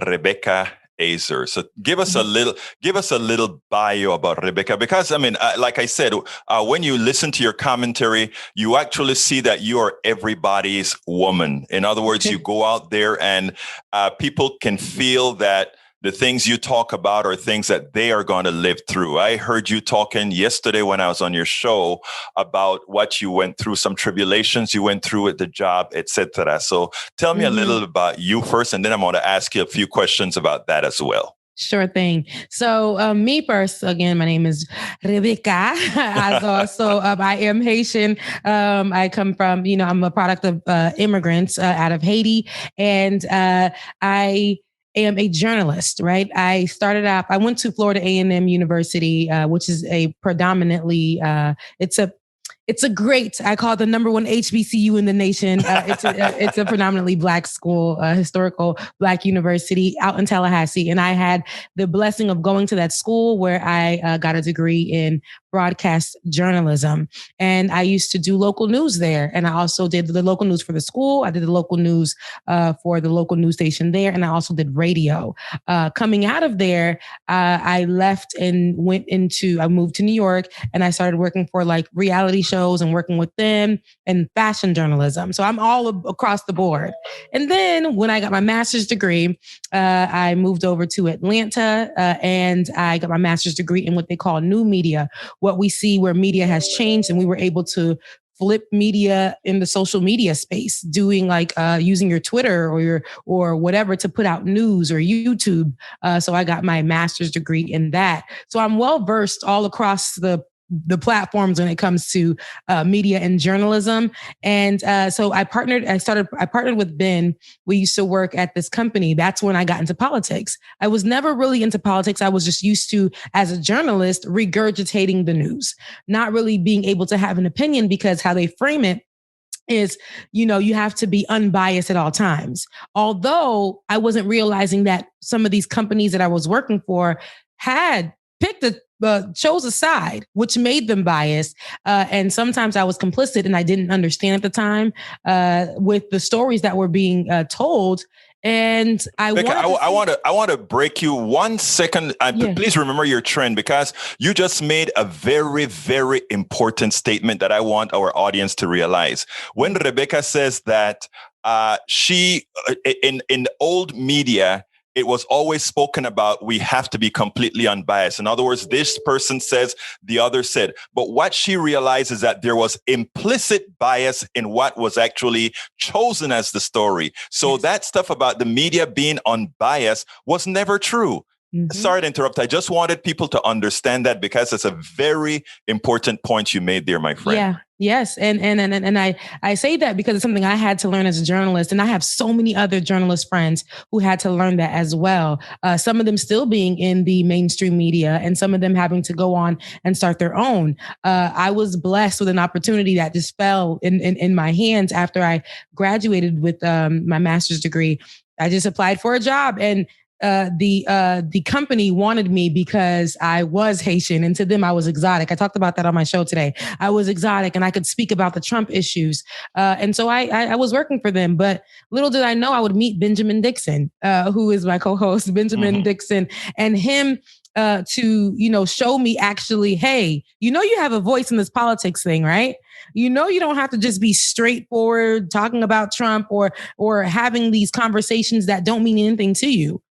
Rebecca Azor. So give us a little bio about Rebecca, because I mean, like I said, when you listen to your commentary, you actually see that you are everybody's woman. In other words, you go out there and people can feel that the things you talk about are things that they are going to live through. I heard you talking yesterday when I was on your show about what you went through, some tribulations you went through at the job, etc. So tell me a little about you first, and then I'm going to ask you a few questions about that as well. Sure thing. So me first, again, my name is Rebecca Azor. So I am Haitian. I come from, I'm a product of immigrants out of Haiti, and I am a journalist, right? I started off, I went to Florida A&M University, which is a predominantly, it's a great, I call it the number one HBCU in the nation. It's a predominantly Black school, historical Black university out in Tallahassee. And I had the blessing of going to that school where I got a degree in broadcast journalism. And I used to do local news there. And I also did the local news for the school. I did the local news for the local news station there. And I also did radio. Coming out of there, I left and I moved to New York, and I started working for like reality shows and working with them, and fashion journalism. So I'm all across the board. And then when I got my master's degree, I moved over to Atlanta, and I got my master's degree in what they call new media, what we see where media has changed, and we were able to flip media in the social media space, doing like using your Twitter or whatever to put out news, or YouTube. So I got my master's degree in that. So I'm well versed all across the platforms when it comes to media and journalism. And so I partnered with Ben. We used to work at this company. That's when I got into politics. I was never really into politics. I was just used to, as a journalist, regurgitating the news, not really being able to have an opinion, because how they frame it is, you have to be unbiased at all times. Although I wasn't realizing that some of these companies that I was working for had picked chose a side, which made them biased. And sometimes I was complicit, and I didn't understand at the time with the stories that were being told. And I want to break you 1 second. Please remember your trend, because you just made a very, very important statement that I want our audience to realize. When Rebecca says that she in old media, it was always spoken about, we have to be completely unbiased. In other words, this person says, the other said. But what she realized is that there was implicit bias in what was actually chosen as the story. So that stuff about the media being unbiased was never true. Mm-hmm. Sorry to interrupt. I just wanted people to understand that, because it's a very important point you made there, my friend. Yes. And I say that because it's something I had to learn as a journalist. And I have so many other journalist friends who had to learn that as well. Some of them still being in the mainstream media and some of them having to go on and start their own. I was blessed with an opportunity that just fell in my hands after I graduated with my master's degree. I just applied for a job, and the company wanted me because I was Haitian, and to them I was exotic. I talked about that on my show today. I was exotic and I could speak about the Trump issues. And so I was working for them, but little did I know I would meet Benjamin Dixon, who is my co-host, Benjamin Dixon, and him to, show me actually, hey, you have a voice in this politics thing, right? You don't have to just be straightforward talking about Trump or having these conversations that don't mean anything to you.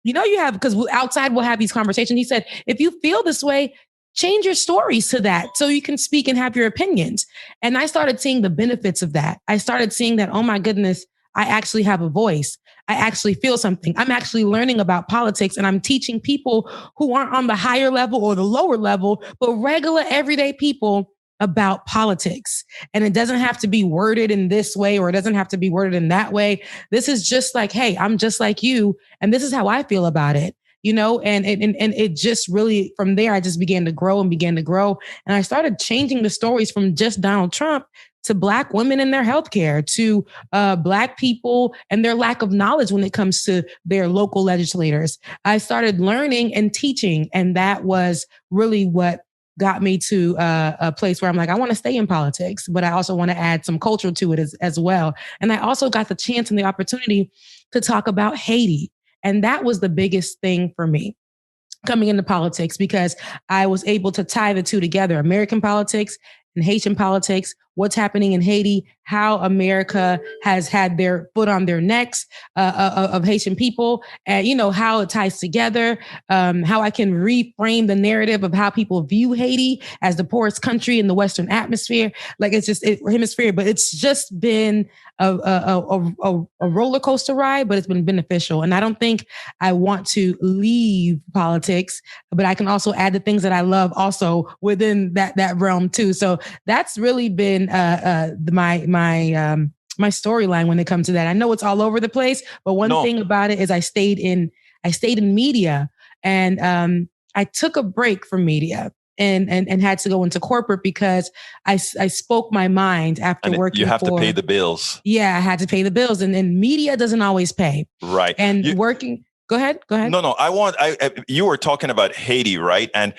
You have, because outside we'll have these conversations. He said, if you feel this way, change your stories to that so you can speak and have your opinions. And I started seeing the benefits of that. I started seeing that, oh my goodness, I actually have a voice. I actually feel something. I'm actually learning about politics, and I'm teaching people who aren't on the higher level or the lower level, but regular everyday people about politics. And it doesn't have to be worded in this way, or it doesn't have to be worded in that way. This is just like, hey, I'm just like you, and this is how I feel about it. And it just really, from there, I just began to grow. And I started changing the stories from just Donald Trump to Black women and their healthcare, to Black people and their lack of knowledge when it comes to their local legislators. I started learning and teaching, and that was really what got me to a place where I'm like, I want to stay in politics, but I also want to add some culture to it as well. And I also got the chance and the opportunity to talk about Haiti. And that was the biggest thing for me coming into politics, because I was able to tie the two together, American politics and Haitian politics, what's happening in Haiti, how America has had their foot on their necks of Haitian people, and how it ties together, how I can reframe the narrative of how people view Haiti as the poorest country in the Western hemisphere. But it's just been a roller coaster ride, but it's been beneficial. And I don't think I want to leave politics, but I can also add the things that I love also within that realm too. So that's really been my storyline when it comes to that. I know it's all over the place, but one thing about it is I stayed in media, and I took a break from media and had to go into corporate because I spoke my mind after working. You have to pay the bills. Yeah, I had to pay the bills, and media doesn't always pay. Right. And working. Go ahead. No. You were talking about Haiti, right? And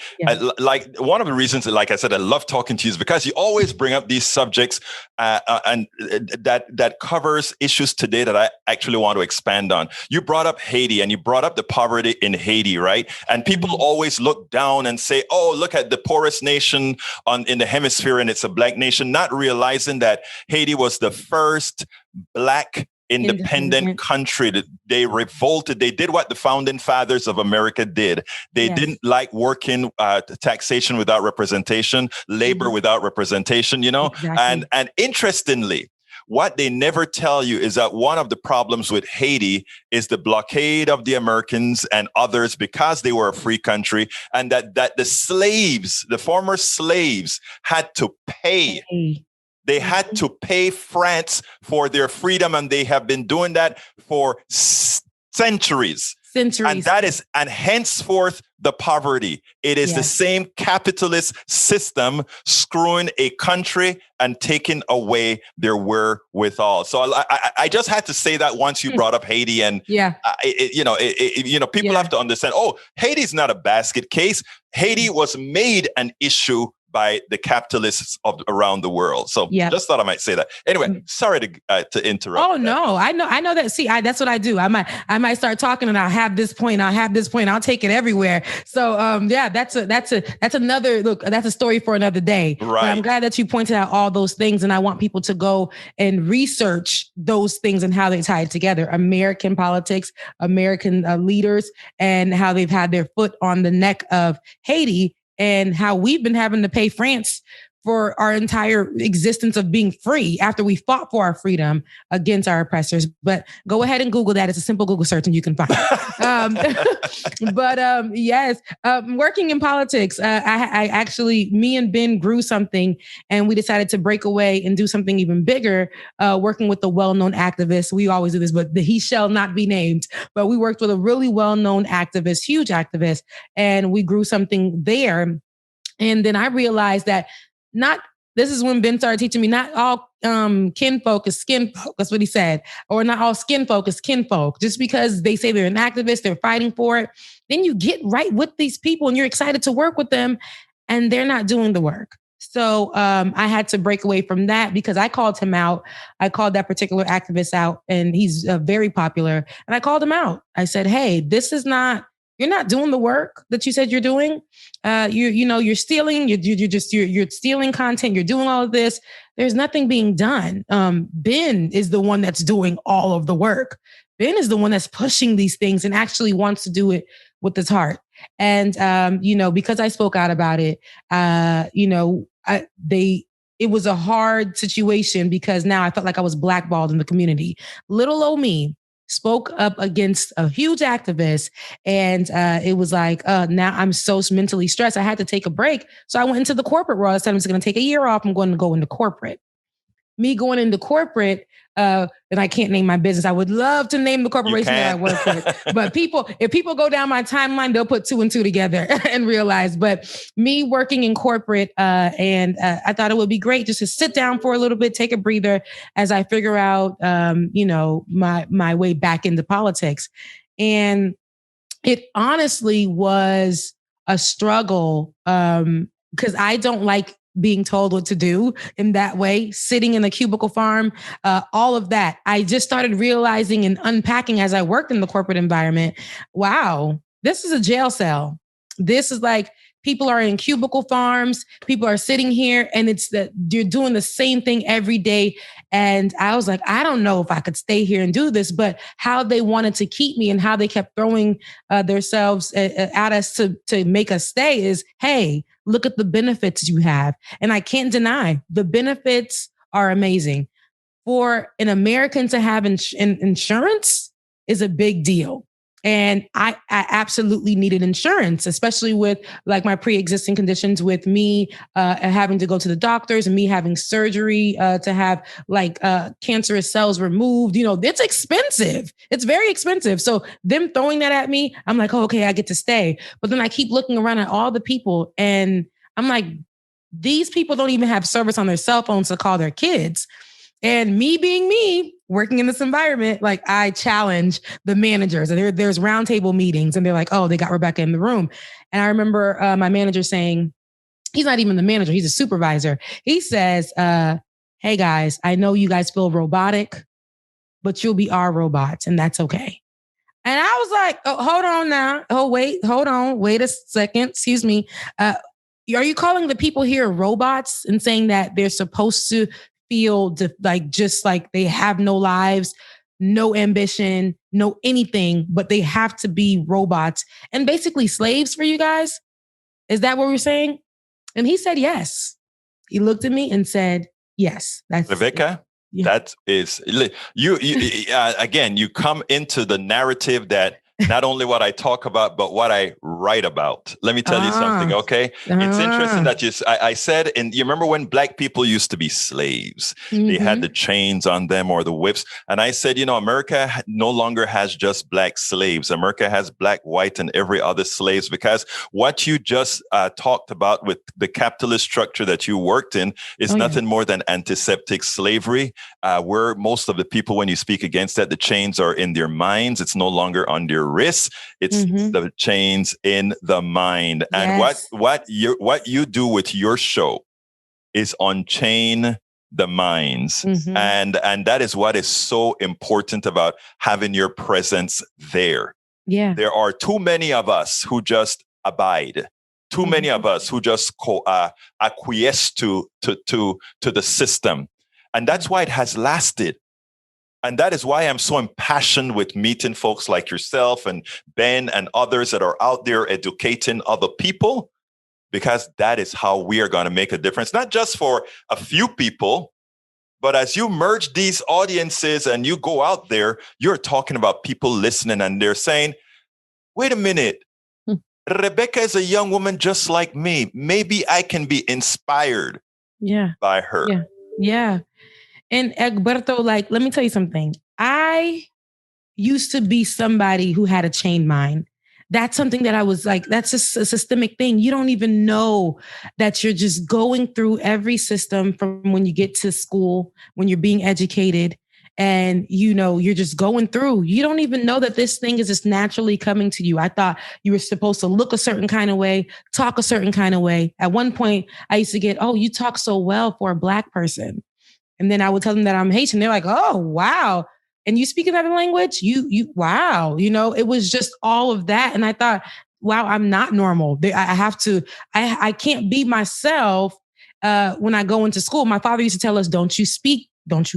like one of the reasons, like I said, I love talking to you is because you always bring up these subjects and that covers issues today that I actually want to expand on. You brought up Haiti, and you brought up the poverty in Haiti, right? And people always look down and say, "Oh, look at the poorest nation in the hemisphere, and it's a Black nation," not realizing that Haiti was the first Black independent country. That they revolted. They did what the founding fathers of America did. They didn't like working taxation without representation, labor without representation, Exactly. And interestingly, what they never tell you is that one of the problems with Haiti is the blockade of the Americans and others, because they were a free country, and that the former slaves had to pay. They had to pay France for their freedom, and they have been doing that for centuries. And henceforth, the poverty. It is the same capitalist system screwing a country and taking away their wherewithal. So I just had to say that once you brought up Haiti, and people have to understand. Oh, Haiti's not a basket case. Haiti was made an issue by the capitalists around the world. So just thought I might say that. Anyway, sorry to interrupt. Oh, no, I know that. See, that's what I do. I might start talking, and I'll have this point. I'll take it everywhere. So that's another look. That's a story for another day. Right. But I'm glad that you pointed out all those things, and I want people to go and research those things and how they tie together. American politics, American leaders, and how they've had their foot on the neck of Haiti, and how we've been having to pay France for our entire existence of being free after we fought for our freedom against our oppressors. But go ahead and Google that. It's a simple Google search and you can find it. Yes, working in politics, I actually, me and Ben grew something and we decided to break away and do something even bigger, working with the well-known activist. We always do this, but he shall not be named. But we worked with a really well-known activist, huge activist, and we grew something there. And then I realized that this is when Ben started teaching me not all kin folk is skin folk. That's what he said. Or not all skin folk is kin folk. Just because they say they're an activist, they're fighting for it. Then you get right with these people and you're excited to work with them and they're not doing the work. So I had to break away from that because I called him out. I called that particular activist out and he's very popular. And I called him out. I said, hey, you're not doing the work that you said you're doing. You're stealing. You're stealing content. You're doing all of this. There's nothing being done. Ben is the one that's doing all of the work. Ben is the one that's pushing these things and actually wants to do it with his heart. And because I spoke out about it, it was a hard situation because now I felt like I was blackballed in the community. Little old me spoke up against a huge activist. And it was like, now I'm so mentally stressed. I had to take a break. So I went into the corporate world. I said, I'm just going to take a year off. I'm going to go into corporate. Me going into corporate, and I can't name my business. I would love to name the corporation that I work with. But if people go down my timeline, they'll put 2 and 2 together and realize. But me working in corporate, and I thought it would be great just to sit down for a little bit, take a breather as I figure out, my way back into politics. And it honestly was a struggle because I don't like being told what to do in that way, sitting in a cubicle farm, all of that. I just started realizing and unpacking as I worked in the corporate environment. Wow, this is a jail cell. This is like people are in cubicle farms. People are sitting here and you're doing the same thing every day. And I was like, I don't know if I could stay here and do this, but how they wanted to keep me and how they kept throwing themselves at us to make us stay is, hey, look at the benefits you have. And I can't deny the benefits are amazing. For an American to have insurance is a big deal. And I absolutely needed insurance, especially with like my pre-existing conditions with me having to go to the doctors and me having surgery to have like cancerous cells removed. It's expensive. It's very expensive. So them throwing that at me, I'm like, oh, okay, I get to stay. But then I keep looking around at all the people and I'm like, these people don't even have service on their cell phones to call their kids. And me being me, working in this environment, like I challenge the managers. And there's roundtable meetings and they're like, oh, they got Rebecca in the room. And I remember my manager saying, he's not even the manager, he's a supervisor. He says, hey guys, I know you guys feel robotic, but you'll be our robots and that's okay. And I was like, oh, hold on now. Oh, wait, hold on. Wait a second. Excuse me. Are you calling the people here robots and saying that they're supposed to feel just like they have no lives, no ambition, no anything, but they have to be robots and basically slaves for you guys? Is that what we're saying? And he said, yes. He looked at me and said, yes. That's Rebecca. Yeah. That is you again, you come into the narrative that not only what I talk about, but what I write about. Let me tell you something, okay? It's interesting that I said, and you remember when Black people used to be slaves? Mm-hmm. They had the chains on them or the whips. And I said, America no longer has just Black slaves. America has Black, white, and every other slaves, because what you just talked about with the capitalist structure that you worked in is nothing more than antiseptic slavery, where most of the people, when you speak against that, the chains are in their minds. It's no longer on their wrists. It's the chains in the mind. And what you do with your show is unchain the minds. And that is what is so important about having your presence there. Yeah. There are too many of us who just abide. Too many of us who just acquiesce to the system. And that's why it has lasted. And that is why I'm so impassioned with meeting folks like yourself and Ben and others that are out there educating other people, because that is how we are going to make a difference, not just for a few people, but as you merge these audiences and you go out there, you're talking about people listening and they're saying, wait a minute, Rebecca is a young woman just like me. Maybe I can be inspired by her. Yeah. And Egberto, like, let me tell you something. I used to be somebody who had a chained mind. That's something that I was like, that's just a systemic thing. You don't even know that you're just going through every system from when you get to school, when you're being educated, and you're just going through. You don't even know that this thing is just naturally coming to you. I thought you were supposed to look a certain kind of way, talk a certain kind of way. At one point, I used to get, oh, you talk so well for a Black person. And then I would tell them that I'm Haitian. They're like, oh, wow. And you speak another language? Wow. It was just all of that. And I thought, wow, I'm not normal. I can't be myself when I go into school. My father used to tell us, don't you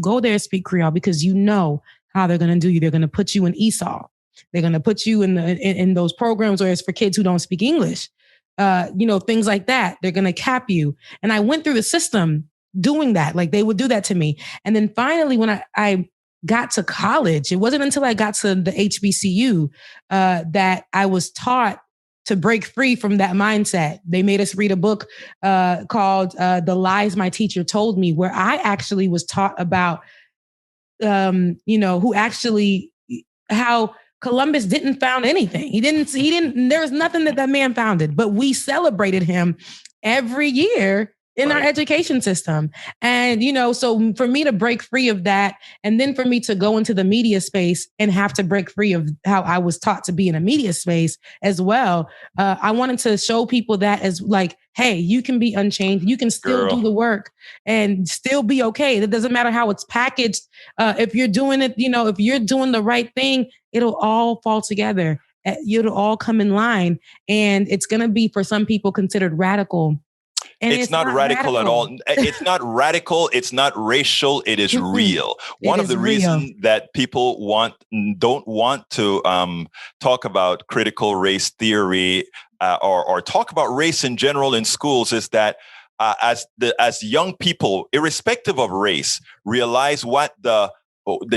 go there and speak Creole, because you know how they're going to do you. They're going to put you in Esau. They're going to put you in those programs where it's for kids who don't speak English. Things like that. They're going to cap you. And I went through the system doing that. Like, they would do that to me. And then finally, when I got to college, it wasn't until I got to the HBCU that I was taught to break free from that mindset. They made us read a book called The Lies My Teacher Told Me, where I actually was taught about, how Columbus didn't found anything. He didn't, there was nothing that man founded, but we celebrated him every year in our education system. And, so for me to break free of that, and then for me to go into the media space and have to break free of how I was taught to be in a media space as well, I wanted to show people that as like, hey, you can be unchained. You can still do the work and still be okay. It doesn't matter how it's packaged. If you're doing it, if you're doing the right thing, it'll all fall together. It'll all come in line. And it's going to be, for some people, considered radical. And it's not radical at all. It's not radical. It's not racial. It is real. One of the reasons that people don't want to talk about critical race theory or talk about race in general in schools is that as young people, irrespective of race, realize what the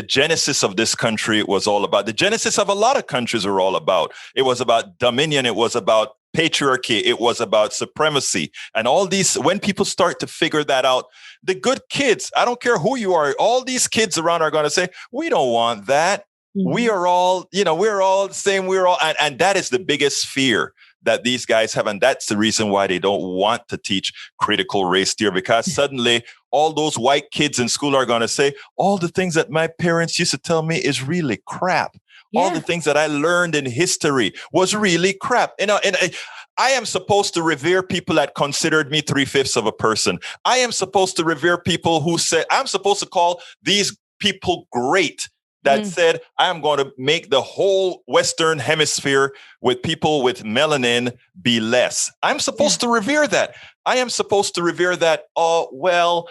genesis of this country was all about. The genesis of a lot of countries are all about. It was about dominion. It was about patriarchy. It was about supremacy. And all these, when people start to figure that out, the good kids, I don't care who you are, all these kids around are going to say, we don't want that. Mm-hmm. We are all, we're all the same. We're all, and that is the biggest fear that these guys have. And that's the reason why they don't want to teach critical race theory, because suddenly all those white kids in school are going to say, all the things that my parents used to tell me is really crap. Yeah. All the things that I learned in history was really crap. And I am supposed to revere people that considered me 3/5 of a person. I am supposed to revere people who said, I'm supposed to call these people great that said, I'm going to make the whole Western hemisphere with people with melanin be less. I'm supposed to revere that. I am supposed to revere that. Oh, well,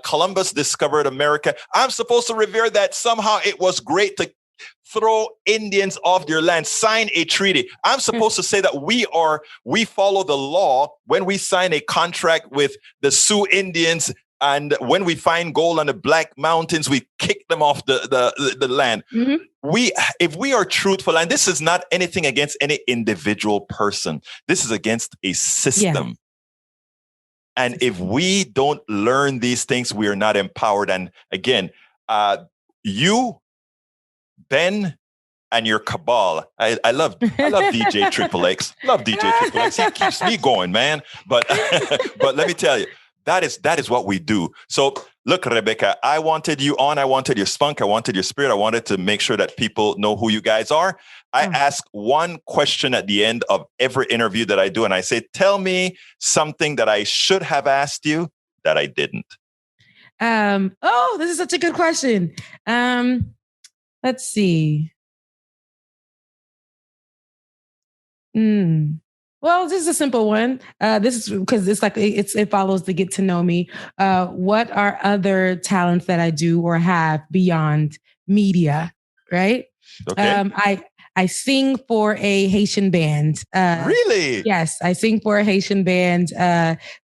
Columbus discovered America. I'm supposed to revere that somehow it was great to throw Indians off their land, sign a treaty. I'm supposed to say that we follow the law when we sign a contract with the Sioux Indians. And when we find gold on the Black Mountains, we kick them off the land. Mm-hmm. If we are truthful, and this is not anything against any individual person, this is against a system. Yeah. And if we don't learn these things, we are not empowered. And again, you, Ben, and your cabal. I love DJ Triple X. Love DJ Triple X. He keeps me going, man. But let me tell you, that is what we do. So look, Rebecca, I wanted you on. I wanted your spunk. I wanted your spirit. I wanted to make sure that people know who you guys are. I ask one question at the end of every interview that I do. And I say, tell me something that I should have asked you that I didn't. This is such a good question. Let's see. Well, this is a simple one. This is because it's like it follows the get to know me. What are other talents that I do or have beyond media? Right. Okay. I sing for a Haitian band. Really? Yes, I sing for a Haitian band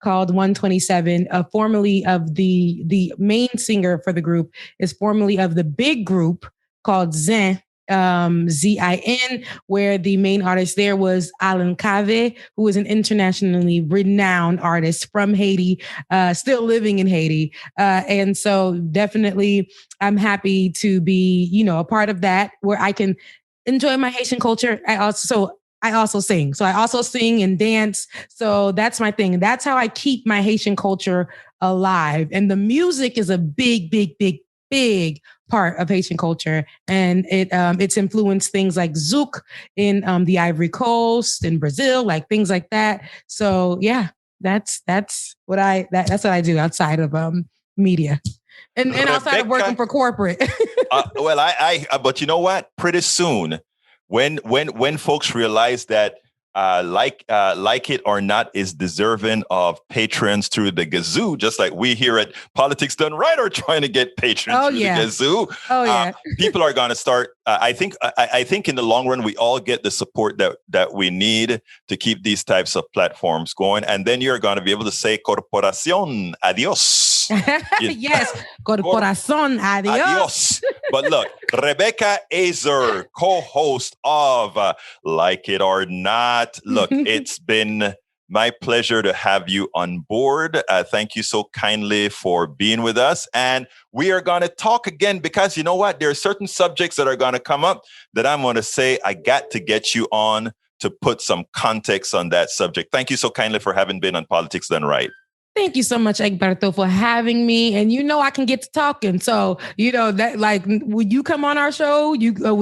called 127. Formerly of the main singer for the group is formerly of the big group called Zin. ZIN, where the main artist there was Alan Cave, who is an internationally renowned artist from Haiti, still living in Haiti. And so definitely I'm happy to be, a part of that where I can enjoy my Haitian culture. I also sing. So I also sing and dance. So that's my thing. That's how I keep my Haitian culture alive. And the music is a big part of Haitian culture. And it's influenced things like Zouk in the Ivory Coast, in Brazil, like things like that. So yeah, that's what I do outside of media. And outside of working for corporate. But you know what? Pretty soon, when folks realize that Like It or Not is deserving of patrons through the Gazoo, just like we here at Politics Done Right are trying to get patrons through the Gazoo. People are going to start. I think in the long run, we all get the support that we need to keep these types of platforms going. And then you're going to be able to say, Corporación, adios. Yes, Corporación, adios. But look, Rebecca Azor, co-host of Like It or Not. Look, it's been my pleasure to have you on board. Thank you so kindly for being with us. And we are going to talk again because you know what? There are certain subjects that are going to come up that I'm going to say, I got to get you on to put some context on that subject. Thank you so kindly for having been on Politics Done Right. Thank you so much, Egberto, for having me. And I can get to talking. So, that like when you come on our show,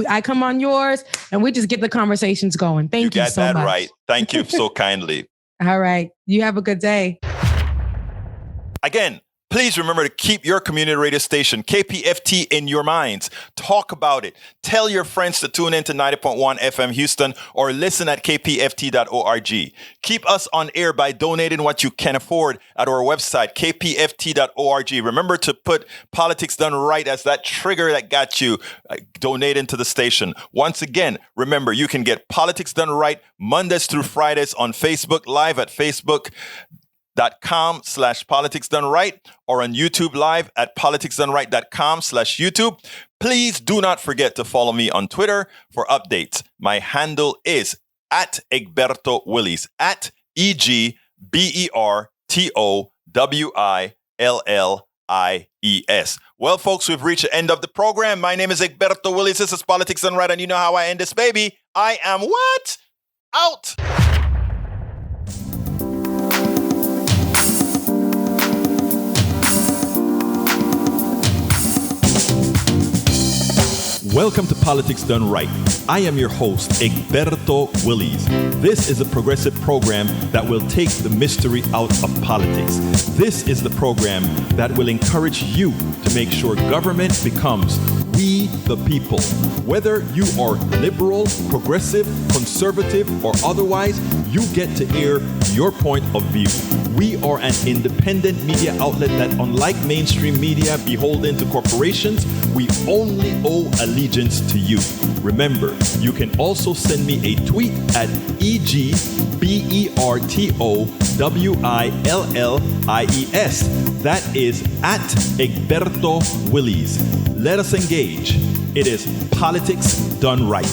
I come on yours and we just get the conversations going. Thank you so much. You got that right. Thank you so kindly. All right. You have a good day. Again, please remember to keep your community radio station, KPFT, in your minds. Talk about it. Tell your friends to tune in to 90.1 FM Houston or listen at kpft.org. Keep us on air by donating what you can afford at our website, kpft.org. Remember to put Politics Done Right as that trigger that got you donating to the station. Once again, remember, you can get Politics Done Right Mondays through Fridays on Facebook Live at Facebook.com/Politics Done Right or on YouTube Live at politicsdoneright.com/YouTube. Please do not forget to follow me on Twitter for updates. My handle is at Egberto Willies, at EGBERTOWILLIES. Well, folks, we've reached the end of the program. My name is Egberto Willies. This is Politics Done Right, and you know how I end this, baby. I am what? Out. Welcome to Politics Done Right. I am your host, Egberto Willies. This is a progressive program that will take the mystery out of politics. This is the program that will encourage you to make sure government becomes we the people. Whether you are liberal, progressive, conservative, or otherwise, you get to air your point of view. We are an independent media outlet that, unlike mainstream media beholden to corporations, we only owe allegiance to you. Remember, you can also send me a tweet at EGBERTOWILLIES. That is at Egberto Willies. Let us engage. It is Politics Done Right.